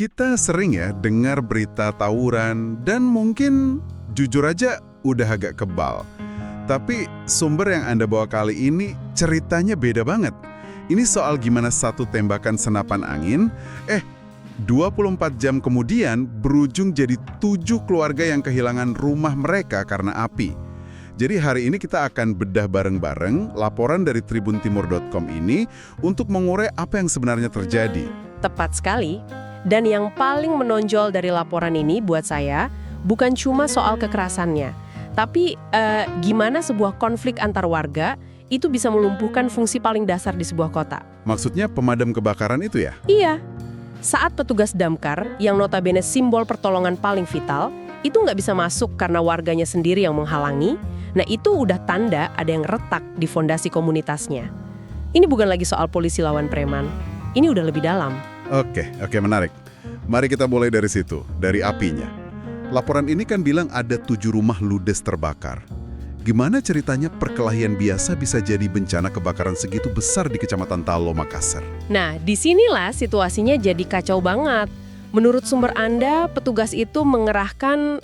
Kita sering ya dengar berita tawuran dan mungkin jujur aja udah agak kebal. Tapi sumber yang Anda bawa kali ini ceritanya beda banget. Ini soal gimana satu tembakan senapan angin, 24 jam kemudian berujung jadi 7 keluarga yang kehilangan rumah mereka karena api. Jadi hari ini kita akan bedah bareng-bareng laporan dari tribuntimur.com ini untuk mengurai apa yang sebenarnya terjadi. Tepat sekali. Dan yang paling menonjol dari laporan ini buat saya bukan cuma soal kekerasannya, tapi gimana sebuah konflik antar warga itu bisa melumpuhkan fungsi paling dasar di sebuah kota. Maksudnya pemadam kebakaran itu ya? Iya. Saat petugas damkar, yang notabene simbol pertolongan paling vital, itu nggak bisa masuk karena warganya sendiri yang menghalangi, nah itu udah tanda ada yang retak di fondasi komunitasnya. Ini bukan lagi soal polisi lawan preman, ini udah lebih dalam. Oke, menarik. Mari kita mulai dari situ, dari apinya. Laporan ini kan bilang ada 7 rumah ludes terbakar. Gimana ceritanya perkelahian biasa bisa jadi bencana kebakaran segitu besar di Kecamatan Talo, Makassar? Nah, disinilah situasinya jadi kacau banget. Menurut sumber Anda, petugas itu mengerahkan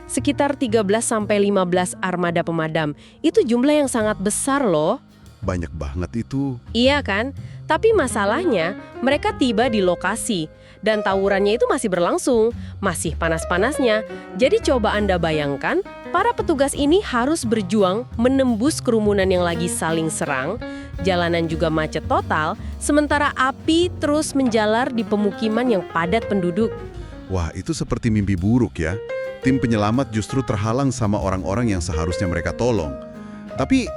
sekitar 13-15 armada pemadam. Itu jumlah yang sangat besar loh. Banyak banget itu. Iya kan? Tapi masalahnya, mereka tiba di lokasi. Dan tawurannya itu masih berlangsung, masih panas-panasnya. Jadi coba Anda bayangkan, para petugas ini harus berjuang menembus kerumunan yang lagi saling serang, jalanan juga macet total, sementara api terus menjalar di pemukiman yang padat penduduk. Wah, itu seperti mimpi buruk ya. Tim penyelamat justru terhalang sama orang-orang yang seharusnya mereka tolong. Tapi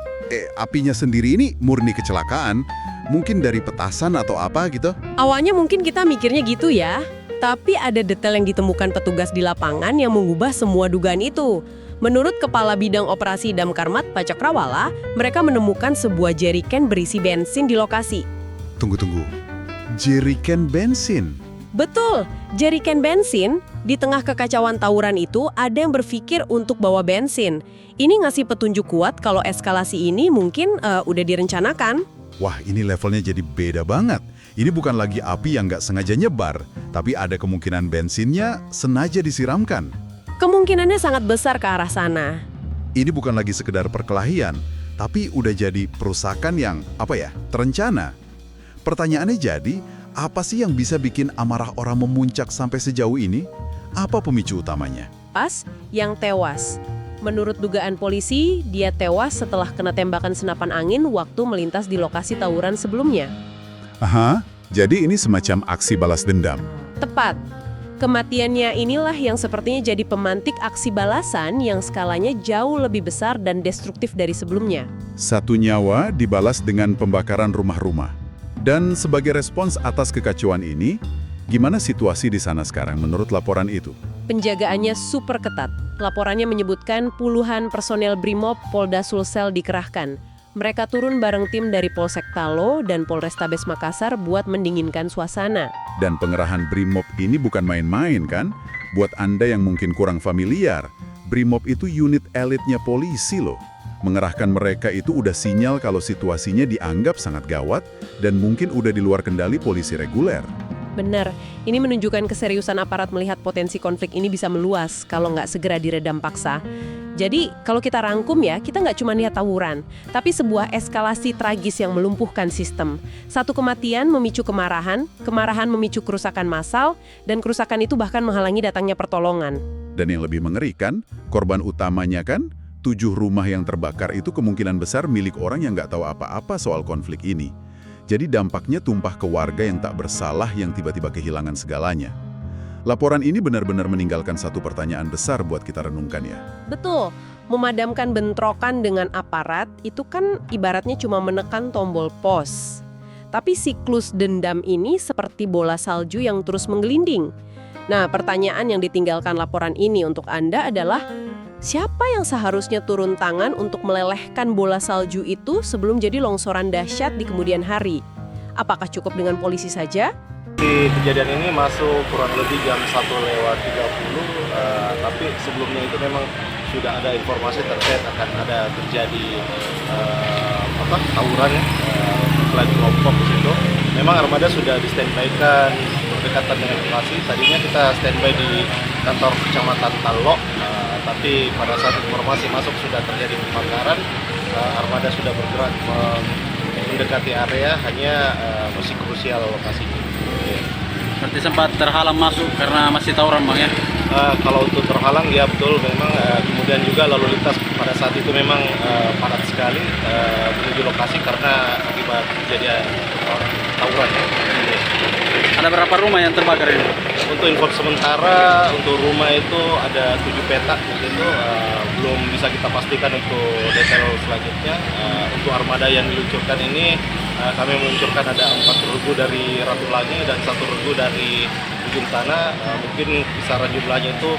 apinya sendiri ini murni kecelakaan, mungkin dari petasan atau apa gitu. Awalnya mungkin kita mikirnya gitu ya, tapi ada detail yang ditemukan petugas di lapangan yang mengubah semua dugaan itu. Menurut Kepala Bidang Operasi Damkarmat Pak Cakrawala, mereka menemukan sebuah jeriken berisi bensin di lokasi. Tunggu. Jeriken bensin? Betul, jeriken bensin. Di tengah kekacauan tawuran itu, ada yang berpikir untuk bawa bensin. Ini ngasih petunjuk kuat kalau eskalasi ini mungkin udah direncanakan. Wah, ini levelnya jadi beda banget. Ini bukan lagi api yang nggak sengaja nyebar, tapi ada kemungkinan bensinnya sengaja disiramkan. Kemungkinannya sangat besar ke arah sana. Ini bukan lagi sekedar perkelahian, tapi udah jadi perusakan yang, terencana. Pertanyaannya jadi, apa sih yang bisa bikin amarah orang memuncak sampai sejauh ini? Apa pemicu utamanya? Pas, yang tewas. Menurut dugaan polisi, dia tewas setelah kena tembakan senapan angin waktu melintas di lokasi tawuran sebelumnya. Aha, jadi ini semacam aksi balas dendam. Tepat. Kematiannya inilah yang sepertinya jadi pemantik aksi balasan yang skalanya jauh lebih besar dan destruktif dari sebelumnya. 1 nyawa dibalas dengan pembakaran rumah-rumah. Dan sebagai respons atas kekacauan ini, gimana situasi di sana sekarang menurut laporan itu? Penjagaannya super ketat. Laporannya menyebutkan puluhan personel Brimob Polda Sulsel dikerahkan. Mereka turun bareng tim dari Polsek Talo dan Polrestabes Makassar buat mendinginkan suasana. Dan pengerahan Brimob ini bukan main-main kan? Buat Anda yang mungkin kurang familiar, Brimob itu unit elitnya polisi loh. Mengerahkan mereka itu udah sinyal kalau situasinya dianggap sangat gawat dan mungkin udah di luar kendali polisi reguler. Benar, ini menunjukkan keseriusan aparat melihat potensi konflik ini bisa meluas kalau nggak segera diredam paksa. Jadi, kalau kita rangkum ya, kita nggak cuma lihat tawuran, tapi sebuah eskalasi tragis yang melumpuhkan sistem. Satu kematian memicu kemarahan, kemarahan memicu kerusakan massal, dan kerusakan itu bahkan menghalangi datangnya pertolongan. Dan yang lebih mengerikan, korban utamanya kan 7 rumah yang terbakar itu kemungkinan besar milik orang yang nggak tahu apa-apa soal konflik ini. Jadi dampaknya tumpah ke warga yang tak bersalah yang tiba-tiba kehilangan segalanya. Laporan ini benar-benar meninggalkan satu pertanyaan besar buat kita renungkan ya. Betul, memadamkan bentrokan dengan aparat itu kan ibaratnya cuma menekan tombol pos. Tapi siklus dendam ini seperti bola salju yang terus menggelinding. Nah, pertanyaan yang ditinggalkan laporan ini untuk Anda adalah, siapa yang seharusnya turun tangan untuk melelehkan bola salju itu sebelum jadi longsoran dahsyat di kemudian hari? Apakah cukup dengan polisi saja? Di kejadian ini masuk kurang lebih jam 1:30, tapi sebelumnya itu memang sudah ada informasi terkait akan ada terjadi tawuran ya, lagi kelompok di situ. Memang armada sudah di standby-kan berdekatan dengan lokasi. Tadinya kita standby di kantor kecamatan Talok, tapi pada saat informasi masuk sudah terjadi kebakaran, armada sudah bergerak mendekati area, hanya masih krusial lokasinya. Berarti sempat terhalang masuk karena masih tawuran Bang ya? Kalau untuk terhalang ya betul, memang kemudian juga lalu lintas pada saat itu memang padat sekali menuju lokasi karena akibat kejadian tawuran. Ada berapa rumah yang terbakar ini? Untuk info sementara, untuk rumah itu ada 7 petak begitu, belum bisa kita pastikan untuk detail selanjutnya. Untuk armada yang diluncurkan ini, kami meluncurkan ada 4 regu dari Ratu Langi dan 1 regu dari Ujung Tanah. Mungkin kisaran jumlahnya itu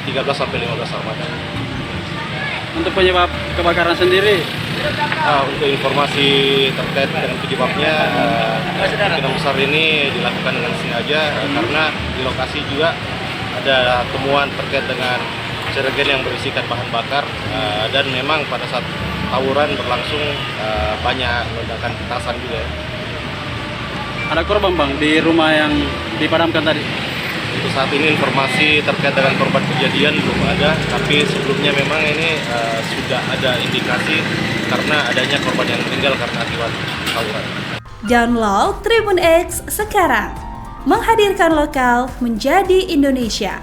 13-15 armada. Untuk penyebab kebakaran sendiri, Untuk informasi terkait dengan penyebabnya, kemungkinan besar ini dilakukan dengan sengaja karena di lokasi juga ada temuan terkait dengan jerigen yang berisikan bahan bakar, dan memang pada saat tawuran berlangsung banyak ledakan petasan juga. ada korban Bang di rumah yang dipadamkan tadi? Untuk saat ini informasi terkait dengan korban kejadian belum ada, tapi sebelumnya memang ini sudah ada indikasi karena adanya korban yang meninggal karena akibat tawuran. Download Tribun X sekarang, menghadirkan lokal menjadi Indonesia.